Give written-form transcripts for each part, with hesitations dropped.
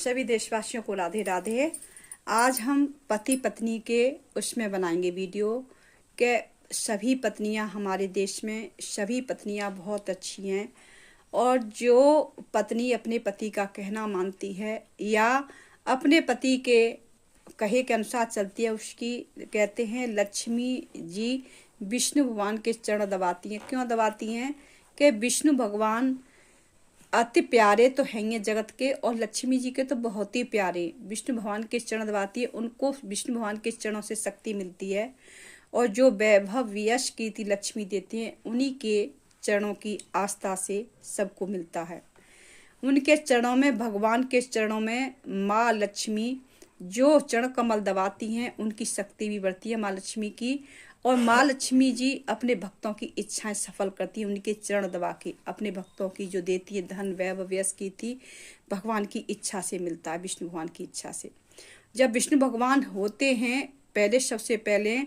सभी देशवासियों को राधे राधे। आज हम पति पत्नी के उसमें बनाएंगे वीडियो कि सभी पत्नियां हमारे देश में सभी पत्नियां बहुत अच्छी हैं और जो पत्नी अपने पति का कहना मानती है या अपने पति के कहे के अनुसार चलती है, उसकी कहते हैं लक्ष्मी जी विष्णु भगवान के चरण दबाती हैं। क्यों दबाती हैं कि विष्णु भगवान अति प्यारे तो हैं जगत के और लक्ष्मी जी के तो बहुत ही प्यारे। विष्णु भगवान के चरण दबाती है, उनको विष्णु भगवान के चरणों से शक्ति मिलती है और जो वैभव यश कीर्ति लक्ष्मी देती हैं उन्हीं के चरणों की आस्था से सबको मिलता है। उनके चरणों में, भगवान के चरणों में माँ लक्ष्मी जो चरण कमल दबाती हैं उनकी शक्ति भी बढ़ती है माँ लक्ष्मी की। और माँ लक्ष्मी जी अपने भक्तों की इच्छाएं सफल करती हैं उनके चरण दबा के। अपने भक्तों की जो देती है धन वैभव यश कीर्ति भगवान की इच्छा से मिलता है, विष्णु भगवान की इच्छा से। जब विष्णु भगवान होते हैं पहले, सबसे पहले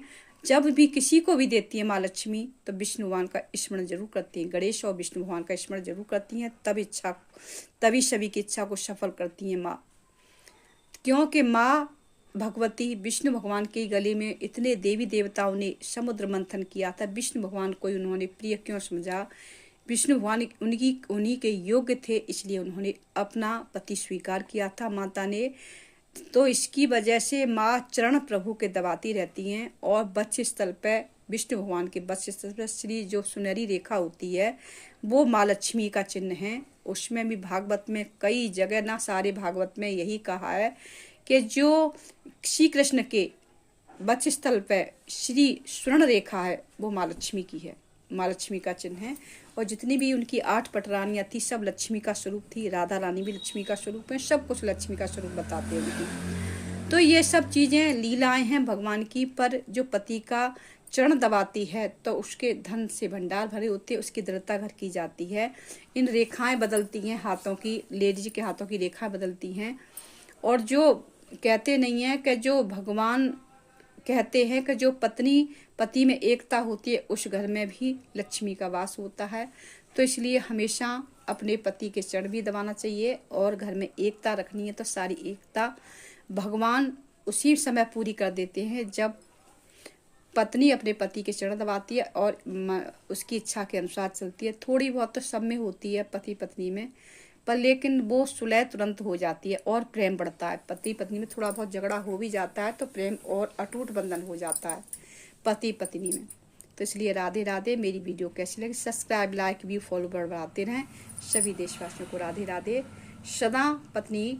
जब भी किसी को भी देती है माँ लक्ष्मी तो विष्णु भगवान का स्मरण जरूर करती हैं। गणेश और विष्णु भगवान का स्मरण जरूर करती हैं, तभी सभी की इच्छा को सफल करती हैं माँ। क्योंकि माँ भगवती विष्णु भगवान के गले में इतने देवी देवताओं ने समुद्र मंथन किया था, विष्णु भगवान को उन्होंने प्रिय क्यों समझा? विष्णु भगवान उन्हीं के योग्य थे, इसलिए उन्होंने अपना पति स्वीकार किया था माता ने। तो इसकी वजह से माँ चरण प्रभु के दबाती रहती हैं और वक्ष स्थल पर विष्णु भगवान के वक्ष स्थल पर श्री जो सुनहरी रेखा होती है वो माँ लक्ष्मी का चिन्ह है। उसमें भी भागवत में कई जगह, ना सारे भागवत में यही कहा है कि जो श्री कृष्ण के वक्ष स्थल पर श्री स्वर्ण रेखा है वो माँ लक्ष्मी की है, माँ लक्ष्मी का चिन्ह है। और जितनी भी उनकी 8 पटरानियाँ थी सब लक्ष्मी का स्वरूप थी। राधा रानी भी लक्ष्मी का स्वरूप है, सब कुछ लक्ष्मी का स्वरूप बताते हैं उनकी। तो ये सब चीज़ें लीलाएं हैं भगवान की। पर जो पति का चरण दबाती है तो उसके धन से भंडार भरे होते हैं, उसकी दृढ़ता घर की जाती है। इन रेखाएं बदलती हैं हाथों की, लेडीज के हाथों की रेखाएं बदलती हैं। और जो कहते नहीं है कि जो भगवान कहते हैं कि जो पत्नी पति में एकता होती है उस घर में भी लक्ष्मी का वास होता है। तो इसलिए हमेशा अपने पति के चरण भी दबाना चाहिए और घर में एकता रखनी है। तो सारी एकता भगवान उसी समय पूरी कर देते हैं जब पत्नी अपने पति के चरण दबाती है और उसकी इच्छा के अनुसार चलती है। थोड़ी बहुत तो सब में होती है पति पत्नी में, पर लेकिन वो सुलह तुरंत हो जाती है और प्रेम बढ़ता है। पति पत्नी में थोड़ा बहुत झगड़ा हो भी जाता है तो प्रेम और अटूट बंधन हो जाता है पति पत्नी में। तो इसलिए राधे राधे। मेरी वीडियो कैसी लगी सब्सक्राइब, लाइक, व्यू, फॉलो बढ़ाते रहें। सभी देशवासियों को राधे राधे। सदा पत्नी